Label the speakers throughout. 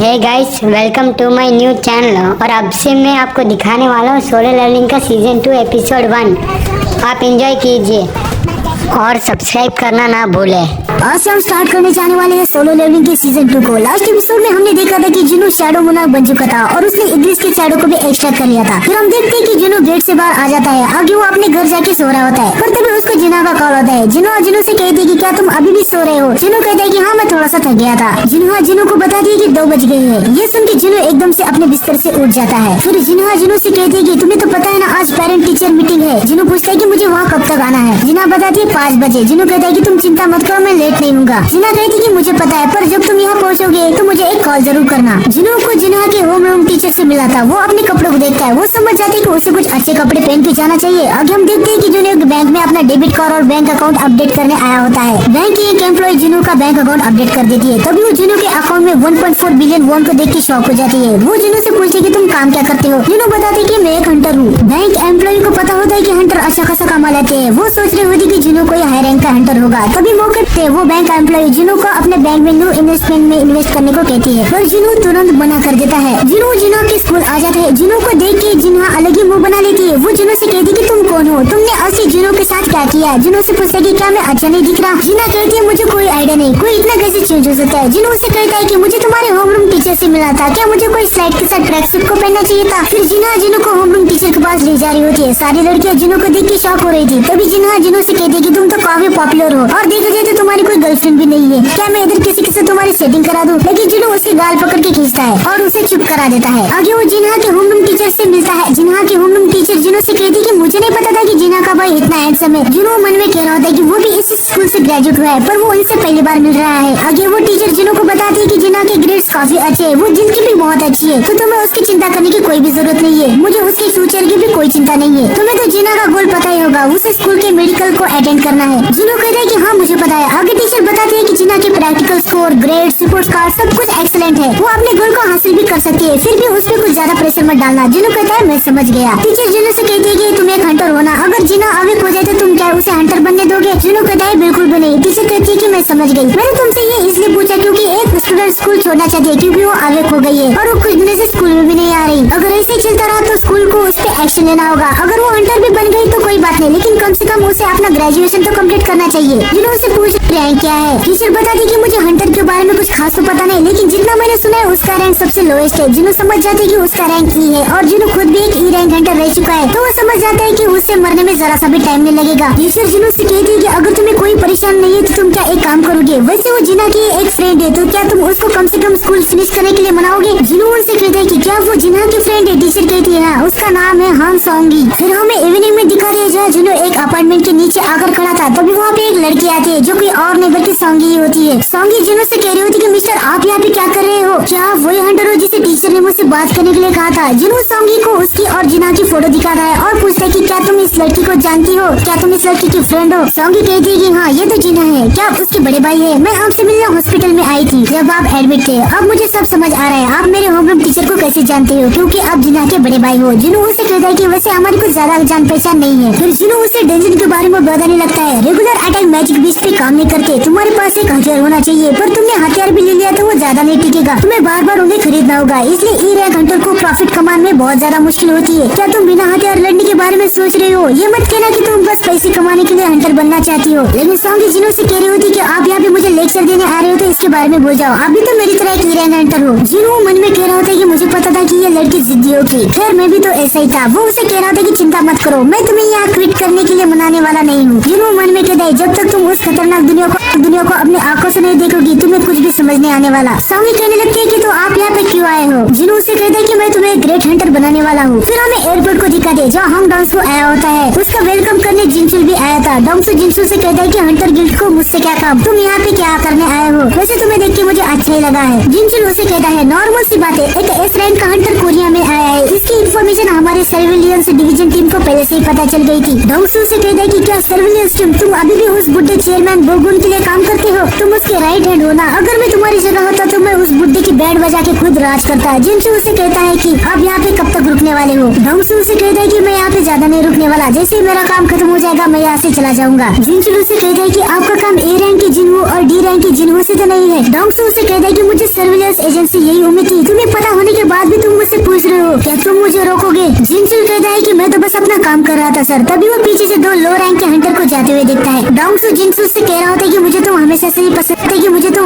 Speaker 1: Hey guys, welcome to my new channel. और अब से मैं आपको दिखाने वाला हूँ सोलो लेवलिंग का सीजन 2 एपिसोड 1। आप एंजॉय कीजिए और सब्सक्राइब करना ना भूलें।
Speaker 2: आज से हम स्टार्ट करने जाने वाले हैं सोलो लेवलिंग के सीजन 2 को। लास्ट एपिसोड में हमने देखा था कि जिनू शैडो मोनार्क बन चुका था और उसने इग्लिस के शैडो को भी एक्सट्रैक्ट कर लिया था। फिर हम देखते हैं कि जिनू गेट से बाहर आ जाता है। आगे वो अपने घर जाके सो रहा होता है, पर तभी उसको जिना का कॉल होता है। जिनू से कहती है कि क्या तुम अभी भी सो रहे हो? जिनू कहता है कि हाँ, मैं थोड़ा सा थक गया था। जिनू को बता दिया कि 2 बज गए हैं। ये सुन के जिनू एकदम से अपने बिस्तर से उठ जाता है। फिर जिनू से कहती है कि तुम्हें तो पता है ना, आज पेरेंट टीचर मीटिंग है। जिनू पूछता है कि मुझे वहाँ कब तक आना है? जिना बताती है 5 बजे। जिनू कहता है कि तुम चिंता मत करो, मैं लेट नहीं हूँगा। जिना कहती कि मुझे पता है, पर जब तुम यहाँ पहुँचोगे तो मुझे एक कॉल जरूर करना। जिनू को जिना के होम टीचर से मिला था। वो अपने कपड़ों को देखता है। वो समझ जाती है कि उसे कुछ अच्छे कपड़े पहन के जाना चाहिए। आगे हम देखते हैं कि जिनू बैंक में अपना डेबिट कार्ड और बैंक अकाउंट अपडेट करने आया होता है। बैंक की एक एम्प्लॉय जिनू का बैंक अकाउंट अपडेट कर देती है। तभी वो जिनू के अकाउंट में 1.4 बिलियन वॉन को देख के शॉक हो जाती है। वो जिनू से पूछती है कि तुम काम क्या करते हो? जिनू बताती है कि मैं एक हंटर हूँ। बैंक एम्प्लॉय को पता होता है कि हंटर अच्छा खासा कमा लेते हैं। वो सोच रही होती कि जिनू कोई हाई रैंक का हंटर होगा। तभी मौके पे वो बैंक एम्प्लॉय जिनू को अपने बैंक में न्यू इन्वेस्टमेंट में इन्वेस्ट करने को कहती है, पर जिनू तुरंत मना कर देता है। जिनू जिना के स्कूल आ जाता है। जिनू को देख के जिना अलग ही मुंह बना लेती है। वो जिनू से कहती है कि तुम कौन हो? तुमने असली जिनू के साथ क्या किया? जिनू से पूछता है कि क्या मैं अच्छा नहीं दिख रहा? जिना कहती है मुझे कोई आइडिया नहीं, कोई इतना कैसे चेंज हो सकता है? जिनू उससे कहता है कि मुझे तुम्हारे होमरूम टीचर से मिला था, क्या मुझे कोई स्लाइड के साथ ट्रैक सूट को पहनना चाहिए था? फिर जिनू को होमरूम टीचर के पास ले जा रही होती है। सारी लड़कियां जिनू को देख के शॉक हो रही थी। तभी जिनू से कहती है कि तुम तो काफी पॉपुलर हो और देखा जाए तो तुम्हारी कोई गर्लफ्रेंड भी नहीं है, क्या मैं इधर किसी से तुम्हारी सेटिंग करा दूं? लेकिन जिनू उसके गाल पकड़ के खींचता है और उसे चुप करा देता है। आगे वो जिना के होमरूम टीचर से मिलता है। जिना के होमरूम टीचर जिनू से कहती है कि मुझे नहीं पता था कि जिना का भाई इतना हैंडसम है। जिनू मन में कह रहा होता है कि वो भी इस स्कूल से ग्रेजुएट हुआ है, पर वो इनसे पहली बार मिल रहा है। आगे वो टीचर जिनू को बताती है कि जिना के ग्रेड्स काफी अच्छे है, वो जिनकी भी बहुत अच्छी है, तो तुम्हें उसकी चिंता करने की कोई भी जरूरत नहीं है। मुझे उसके फ्यूचर की भी कोई चिंता नहीं है। तुम्हें तो जिना का गोल पता ही होगा, उसे स्कूल के मेडिकल को अटेंड करना है। जिनू कहता है कि हाँ मुझे पता है। आगे टीचर बताती है कि जिना के practical score, grades, report card सब कुछ एक्सीलेंट है। वो अपने गोल को हासिल भी कर सकती है, फिर भी उस पर कुछ ज्यादा प्रेशर मत डालना। जिनू कहता है मैं समझ गया। टीचर जिनू से कहती है कि तुम एक हंटर हो ना, अगर जिना अवेक हो जाए तो तुम क्या उसे हंटर बनने दोगे? जिनू कहता है बिल्कुल भी नहीं। टीचर कहती है कि मैं समझ गई। मैंने तुमसे ये इसलिए पूछा क्योंकि एक स्टूडेंट स्कूल छोड़ना चाहती है क्योंकि वो अवेक हो गई है और वो कुछ दिनों से स्कूल में भी नहीं आ रही। अगर ऐसे चलता रहा तो स्कूल को उस पर एक्शन लेना होगा। अगर वो हंटर भी बन गई तो कोई बात नहीं, लेकिन कम से कम उसे अपना ग्रेजुएशन तो कम्प्लीट करना चाहिए। जिनू उससे पूछ रैंक क्या है? टीचर बताती कि मुझे हंटर के बारे में कुछ खास तो पता नहीं, लेकिन जितना मैंने सुना है उसका रैंक सबसे लोएस्ट है। जिनू समझ जाती है कि उसका रैंक ई है और जिनू खुद भी एक ई रैंक हंटर रह चुका है, तो वो समझ जाता है कि उससे मरने में जरा सा भी टाइम नहीं लगेगा। टीचर जिनू से कहती है कि अगर तुम्हें कोई परेशान नहीं है तो तुम क्या एक काम करोगे? वैसे वो जिना की एक फ्रेंड है, तो क्या तुम उसको कम से कम स्कूल फिनिश करने के लिए मनाओगे? जिनू उनसे कहता है कि क्या वो जिना की फ्रेंड है? टीचर कहती है हाँ, उसका नाम है हान सोंगी। फिर हमें इवनिंग में दिखा दिया जहाँ जिनू एक अपार्टमेंट के नीचे आकर खड़ा था। तभी वहाँ पे एक लड़की आती है जो कोई और नहीं बल्कि सोंगी ही होती है। सोंगी जिनू से कह रही होती है कि मिस्टर आप यहाँ पे क्या कर रहे हो? क्या आप वही हंटर हो जिसे टीचर ने मुझसे बात करने के लिए कहा था? जिनू सोंगी को उसकी और जिना की फोटो दिखाता है और पूछता है कि क्या तुम इस लड़की को जानती हो? क्या तुम इस लड़की की फ्रेंड हो? सोंगी कहती है कि हाँ, ये तो जिना है। क्या आप उसके बड़े भाई है? मैं आपसे मिलने हॉस्पिटल में आई थी जब आप एडमिट थे। अब मुझे सब समझ आ रहा है, आप मेरे होमरूम टीचर को कैसे जानते हो, क्योंकि आप जिना के बड़े भाई हो। जिनू उससे कहता है कि वैसे हमारी कुछ ज्यादा जान पहचान नहीं है। फिर जिनू उसे डेंजन के बारे में बताने लगता है। रेगुलर अटैक मैजिक बीस्ट पे काम नहीं करते, तुम्हारे पास एक हथियार होना चाहिए, पर तुमने हथियार भी ले लिया तो वो ज्यादा नहीं टिकेगा, तुम्हें बार बार उन्हें खरीदना होगा। इसलिए ई रैंक हंटर को प्रॉफिट कमाने में बहुत ज्यादा मुश्किल होती है। क्या तुम बिना हथियार लड़ने के बारे में सोच रहे हो? ये मत कहना कि तुम बस पैसे कमाने के लिए हंटर बनना चाहती हो। लेकिन सोंगी जिनू से कह रही होती कि आप यहाँ पे मुझे लेक्चर देने आ रहे हो तो इसके बारे में बोल जाओ, आप भी तो मेरी तरह एक ई रैंक हंटर हो। जिनू मन में कह रहा होता है कि मुझे पता था कि ये लड़की जिद्दी होगी। खैर मैं भी तो ऐसा ही था। वो उसे कह रहा था कि चिंता मत करो, मैं तुम्हें यहाँ क्विट करने के लिए मनाने वाला नहीं हूँ। जिनू मन में कहता है जब तक तुम उस खतरनाक दुनिया को अपने आंखों से नहीं देखोगी तुम्हें कुछ भी समझ नहीं आने वाला। सोंगी कहने लगती है कि तो आप यहाँ पे क्यों आए हो? जिनू उससे कहता है कि मैं तुम्हें ग्रेट हंटर बनाने वाला हूँ। फिर हमें एयरपोर्ट को दिखा दे जहाँ हम डांस को आया होता है। उसका वेलकम करने जिनसुल भी आया था। डांसू जिनसुल से कहता है कि हंटर गिल्ड को मुझसे क्या काम, तुम यहाँ पे क्या करने आए हो? वैसे तुम्हें देख के मुझे अच्छा ही लगा है। जिनसुल उसे कहता है नॉर्मल सी बात है, एक एस रैंक का हंटर कोरिया में आया है, इस जिसकी इन्फॉर्मेशन हमारे सर्विलियंस डिवीजन टीम को पहले से ही पता चल गई थी। डोंगसू से कहता है कि क्या सर्विलियंस टीम तुम अभी भी उस बुड्ढे चेयरमैन बोगुन के लिए काम करते हो? तुम उसके राइट हैंड हो ना? अगर मैं तुम्हारी जगह होता तो मैं उस बुड्ढे की बैंड बजा के खुद राज करता। जिनसू उसे कहता है कि आप यहाँ पे कब तक रुकने वाले हो? डोंगसू से कहता है कि मैं यहाँ पे ज्यादा नहीं रुकने वाला, जैसे ही मेरा काम खत्म हो जाएगा मैं यहाँ से चला जाऊंगा। जिनसू से कहता है कि आपका काम ए रैंक के जिन्हो और डी रैंक के जिन्हो से तो नहीं है। डोंगसू से कहता है कि मुझे सर्विलेंस एजेंसी यही उम्मीद थी, तुम्हें पता होने के बाद भी तुम मुझसे पूछ रहे हो क्या तुम मुझे रोकोगे? जिनसू कहता है कि मैं तो बस अपना काम कर रहा था सर। तभी वो पीछे से 2 लो रैंक के हंटर को जाते हुए देखता है। डोंगसू जिनसू से कह रहा होता है कि मुझे तुम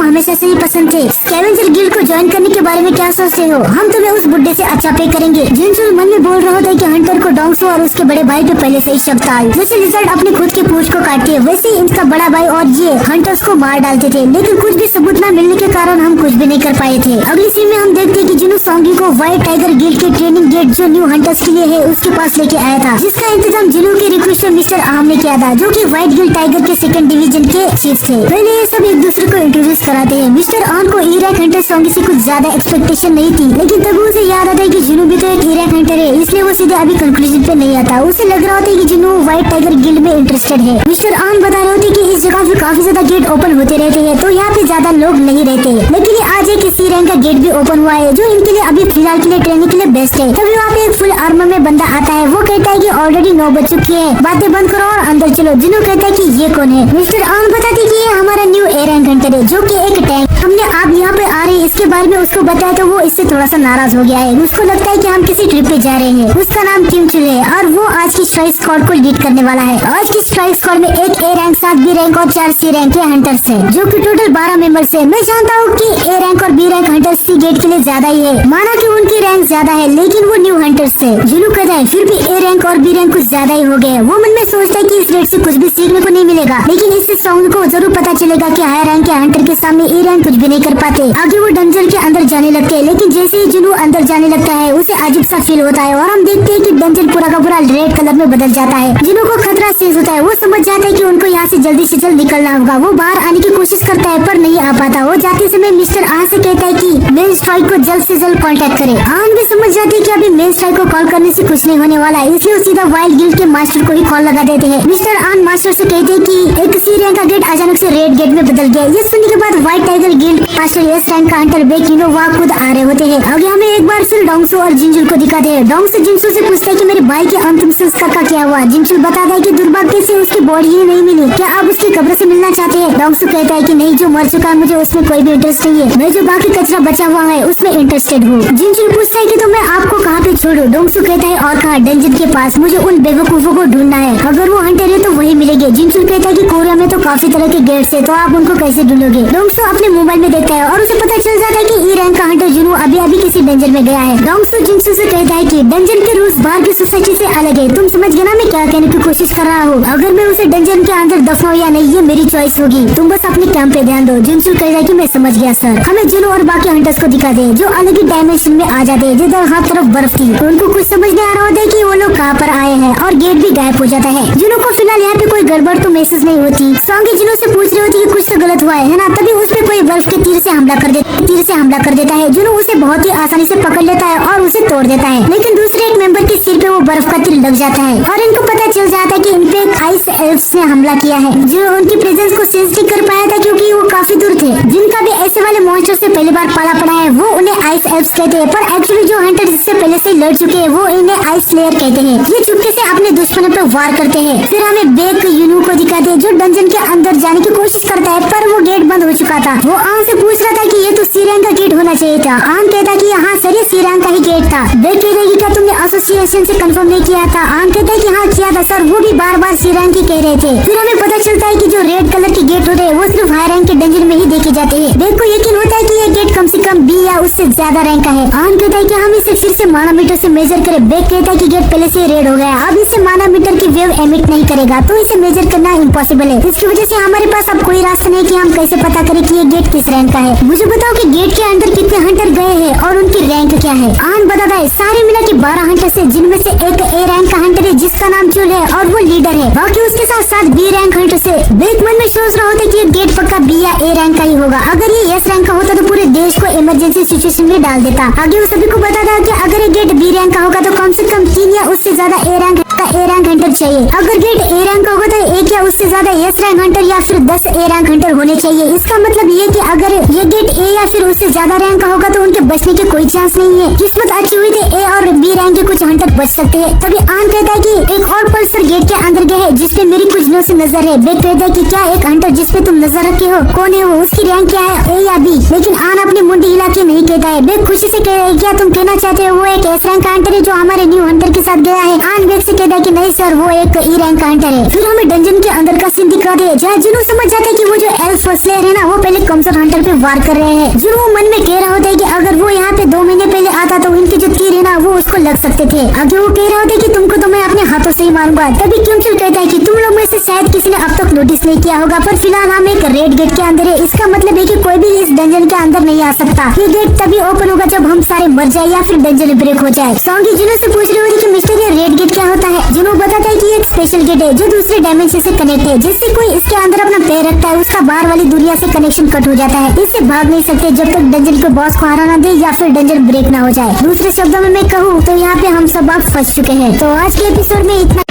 Speaker 2: हमेशा से ही पसंद थे। स्कैवेंजर गिल्ड को ज्वाइन करने के बारे में क्या सोचते हो? हम तुम्हें उस बुड्ढे से अच्छा पे करेंगे। जिनसू मन में बोल रहा होता है कि हंटर को डोंगसू और उसके बड़े भाई पे पहले से ही शक था। जैसे लिजर्ड अपने खुद के पूंछ को काटती है वैसे ही इनका बड़ा भाई और ये हंटर्स को मार डालते थे, लेकिन कुछ भी सबूत न मिलने के कारण हम कुछ भी नहीं कर पाए थे। अगली सीन में हम देखते हैं कि जिन्हो सॉन्गी को व्हाइट टाइगर गिल्ड के ट्रेनिंग गेट जो न्यू हंटर्स के लिए है उसके पास लेके आया था, जिसका इंतजाम जिन्हो के रिक्वेस्ट में मिस्टर आम ने किया था, जो कि व्हाइट गिल्ड टाइगर के 2nd डिवीजन के चीफ थे। पहले ये सब एक दूसरे को इंट्रोड्यूस कराते हैं। मिस्टर आन को ई रैंक हंटर सॉन्गी से कुछ ज्यादा एक्सपेक्टेशन नहीं थी, लेकिन तब उसे याद आता है कि जिन्हो भी तो एक ई रैंक हंटर है, इसलिए वो सीधे अभी कंक्लूजन पे नहीं आता। उसे लग रहा होता है कि जिन्हो व्हाइट टाइगर गिल्ड में इंटरेस्टेड है। मिस्टर आन बता रहे होते कि इस जगह पे काफी ज्यादा गेट ओपन होते रहते हैं, तो यहाँ पे ज्यादा लोग नहीं रहते, लेकिन ये आज एक सी रैंक का गेट भी ओपन हुआ है, जो इनके लिए अभी फिलहाल के लिए ट्रेनिंग के लिए बेस्ट है। तभी वहाँ पे एक फुल आर्मर में बंदा आता है। वो कहता है कि ऑलरेडी 9 बज चुकी है, बातें बंद करो और अंदर चलो। जिन्हो कहता है कि ये कौन है? मिस्टर आन बताते कि ये हमारा न्यू ए रैंक हंटर है, जो कि एक टैंक। हमने आप यहाँ पे आ रहे हैं इसके बारे में उसको बताया तो वो इससे थोड़ा सा नाराज हो गया है। उसको लगता है कि हम किसी ट्रिप पे जा रहे हैं। उसका नाम किम चुल है और वो आज की स्ट्राइक स्क्वाड को लीड करने वाला है। आज की स्ट्राइक स्क्वाड में एक ए रैंक, 7 बी रैंक और 4 सी रैंक के हंटर्स हैं, जो कि टोटल 12 मेंबर्स है। मैं जानता हूँ कि ए रैंक और बी रैंक हंटर्स सी गेट के लिए ज्यादा ही है, माना कि उनकी रैंक ज्यादा है, लेकिन वो न्यू हंटर्स है। जिन्हो कहता है फिर भी ए रैंक और बी रैंक कुछ ज्यादा ही हो गए। वो मन में सोचता है कि इस रेट से कुछ भी सीखने को नहीं मिलेगा, लेकिन इससे सॉन्ग को जरूर पता चलेगा कि हाई रैंक के हंटर के सामने ए रैंक कुछ भी नहीं कर पाते। आगे वो डंजन के अंदर जाने लगते हैं, लेकिन जैसे ही जिन्हो अंदर जाने लगता है उसे अजीब सा फील होता है और हम देखते हैं कि डंजन पूरा का पूरा रेड कलर में बदल जाता है। जिन्हो को खतरा सेंस होता है। वो समझ जाता है कि उनको यहाँ से जल्दी निकलना होगा। वो बाहर आने की कोशिश करता है पर नहीं आ पाता। वो जाते समय मिस्टर आन से कहता है कि मेन स्ट्राइक को जल्द से जल्द कांटेक्ट करे। आन भी समझ जाते हैं कि अभी मेन स्ट्राइक को कॉल करने से कुछ नहीं होने वाला है, इसलिए वो सीधा वाइल्ड गिल्ड के मास्टर को ही कॉल लगा देते हैं। मिस्टर आन मास्टर से कहते हैं कि एक सी रैंक का गेट अचानक से रेड गेट में बदल गया। ये सुनने के बाद white tiger guild master S rank का हंटर बेकिनो वहाँ खुद आ रहे होते हैं। आगे हमें एक बार फिर डोंगसू और जिनचुल को दिखाते हैं। डोंगसू जिनचुल से पूछता है कि मेरे भाई के अंतिम संस्कार का क्या हुआ? जिनचुल बताता है कि दुर्भाग्य से उसकी बॉडी ही नहीं मिली, क्या आप उसकी कब्र से मिलना चाहते हैं? डोंगसू कहता है कि नहीं, जो मर चुका है मुझे उसमें कोई भी इंटरेस्ट नहीं है, मैं जो बाकी कचरा बचा हुआ है उसमें इंटरेस्टेड हूँ। जिनचुल पूछता है कि तो मैं आपको कहाँ पे छोड़ू? डोंगसू कहता है और कहाँ? डंजन के पास, मुझे उन बेवकूफों को ढूंढना है, अगर वो हंटर है तो वही मिलेंगे। जिनचुल कहता है कि कोरिया में तो काफी तरह के गेट्स है, तो आप उनको कैसे ढूंढोगे? डोंगसू अपने मोबाइल में देखता है और उसे पता चल जाता है कि ई रैंक का हंटर जिन्हो अभी किसी डंजन में गया है। डोंगसू जिनचुल से कहता है कि डंजन के रूल्स बाहर की सोसाइटी से अलग है, तुम समझ गए ना मैं क्या कहने की कोशिश कर रहा हूँ? अगर मैं उसे डंजन के अंदर दफनाऊं या नहीं ये मेरी चॉइस होगी, तुम बस अपने काम पे ध्यान दो। जिनचुल कहता है कि मैं समझ गया सर। हमें जिन्हो और बाकी हंटर्स को दिखा दे जो अलग ही डायमेंशन में आ जाते हैं, जिधर हर तरफ बर्फ थी। उनको कुछ समझ नहीं आ रहा होता है कि वो लोग कहाँ पर आए हैं और गेट भी गायब हो जाता है। जिन्हो को फिलहाल यहाँ पे कोई गड़बड़ तो महसूस नहीं होती। सॉन्गी जिन्हो से पूछ रही होती कि कुछ तो गलत हुआ है ना, तभी उस पे कोई बर्फ के तीर से हमला कर देता है। जिन्हो उसे बहुत ही आसानी से पकड़ लेता है और उसे तोड़ देता है, लेकिन दूसरे एक मेंबर के सिर पे वो बर्फ का तीर लग जाता है और इनको पता चल जाता है कि इन पे आइस एल्फ्स ने हमला किया है, जो उनकी प्रेजेंस को सेंस नहीं कर पाया था क्योंकि वो काफी दूर थे। जिनका भी ऐसे वाले मॉन्स्टर से पहली बार पाला पड़ा है वो उन्हें आइस एल्फ्स कहते हैं, पर एक्चुअली जो हंटर इससे पहले से लड़ चुके हैं वो इन्हें आइस स्लेयर कहते हैं। ये चुपके से अपने दुश्मनों पर वार करते हैं। फिर हमें बेक यूनू को दिखाते हैं जो डंजन के अंदर जाने की कोशिश करता है, पर वो गेट बंद हो चुका था। वो आन से पूछ रहा था कि ये तो सी रैंक का गेट होना चाहिए था। आन कहता कि हाँ सर, ये सी रैंक का ही गेट था। बेक कहता है कि क्या तुमने एसोसिएशन से कंफर्म नहीं किया था? आन कहता है कि हाँ किया था सर, वो भी बार सी रैंक ही कह रहे थे। फिर हमें पता चलता है कि जो रेड कलर के गेट होते हैं वो सिर्फ हाई रैंक के डंजन में ही देखे जाते हैं। बेक को यकीन होता है कि ये गेट कम से कम बी या उससे ज्यादा रैंक का है। आन कहता है कि हम इसे फिर से मानामीटर से मेजर करें। बेक कहता है कि गेट पहले से रेड हो गया, अब इसे मानामीटर की वेव एमिट नहीं करेगा, तो इसे मेजर करना इम्पॉसिबल है। इसकी वजह से हमारे पास अब कोई रास्ता नहीं कि हम कैसे पता करें कि ये गेट किस रैंक का है। मुझे बताओ कि गेट के अंदर कितने हंटर गए हैं और उनकी रैंक क्या है? आन बताता है सारे मिला के 12 हंटर से, जिनमें से एक ए रैंक का हंटर है जिसका नाम चुल है और वो लीडर है। बाकी उसके साथ 7 बी रैंक हंटर से। बेक मन में सोच रहा होता है कि ये गेट पक्का बी या ए रैंक का ही होगा। अगर ये एस रैंक का होता तो पूरे देश को इमरजेंसी सिचुएशन में डाल देता। आगे वो सभी को बताता कि अगर ये गेट बी रैंक का होगा तो कम से कम 3 या उससे ज्यादा ए रैंक हंटर चाहिए। अगर गेट ए रैंक का होगा तो 1 या उससे ज्यादा एस रैंक हंटर या फिर 10 ए रैंक हंटर होने चाहिए। इसका मतलब ये कि अगर ये गेट ए या फिर उससे ज्यादा रैंक का होगा तो उनके बचने के कोई चांस नहीं है। किस्मत अच्छी हुई तो ए और बी रैंक के कुछ हंटर बच सकते हैं। तभी आन कहता है कि एक और पल्सर गेट के अंदर गए है जिसपे मेरी कुछ दिनों से नजर है। बेग कहता है कि क्या एक हंटर जिसपे तुम नजर रखे हो कौन है वो, उसकी रैंक क्या है, ए या बी? लेकिन आन अपनी मुंडी हिला के नहीं कहता है। बेग खुशी से कह रहा है क्या तुम कहना चाहते हो वो एक एस रैंक का हंटर है जो हमारे न्यू हंटर के साथ गया है? आन बेग से कहता है कि नहीं सर, वो एक ई रैंक का हंटर है। फिर हमें डंजन के अंदर का सीन दिखाते हैं जहाँ जुनू समझ जाता है कि वो जो एल्फ स्लेयर है ना वो पहले कमजोर हंटर पे वार कर रहे हैं। जुनू मन में कह रहा होता है कि अगर वो यहाँ पे 2 महीने पहले आता तो इनके जो तीर है ना वो उसको लग सकते थे। आगे वो कह रहा होता है कि तुमको तो मैं अपने हाथों से ही मारूंगा। तभी क्यूंचल कहता है कि तुम लोग में से शायद किसी ने अब तक नोटिस नहीं किया होगा पर फिलहाल हम एक रेड गेट के अंदर है। इसका मतलब है कि कोई भी इस डंजन के अंदर नहीं आ सकता। ये गेट तभी ओपन होगा जब हम सारे मर जाए या फिर डंजन ब्रेक हो जाए। सॉन्गी जुनू से पूछ रही होती कि मिस्टर ये रेड गेट क्या होता है? जुनू बताता है कि एक स्पेशल गेट है जो दूसरे डायमेंशन से कनेक्ट है। जिससे कोई इसके अंदर अपना पैर रखता है उसका बाहर वाली दुनिया से कनेक्शन कट हो जाता है। इससे भाग नहीं सकते जब तक डंजन के बॉस को हरा ना दे या फिर डंजन ब्रेक ना हो जाए। दूसरे शब्दों में मैं कहूँ तो यहाँ पे हम सब अब फंस चुके हैं। तो आज के एपिसोड में इतना।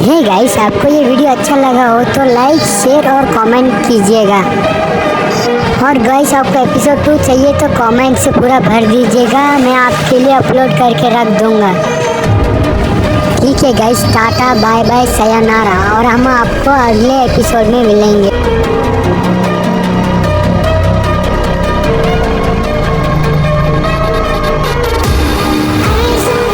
Speaker 1: हे गाइस, आपको ये वीडियो अच्छा लगा हो तो लाइक, शेयर और कमेंट कीजिएगा। और गाइस आपको एपिसोड 2 चाहिए तो कमेंट से पूरा भर दीजिएगा, मैं आपके लिए अपलोड करके रख दूंगा। ठीक है गाइस, टाटा बाय बाय सयानारा, और हम आपको अगले एपिसोड में मिलेंगे।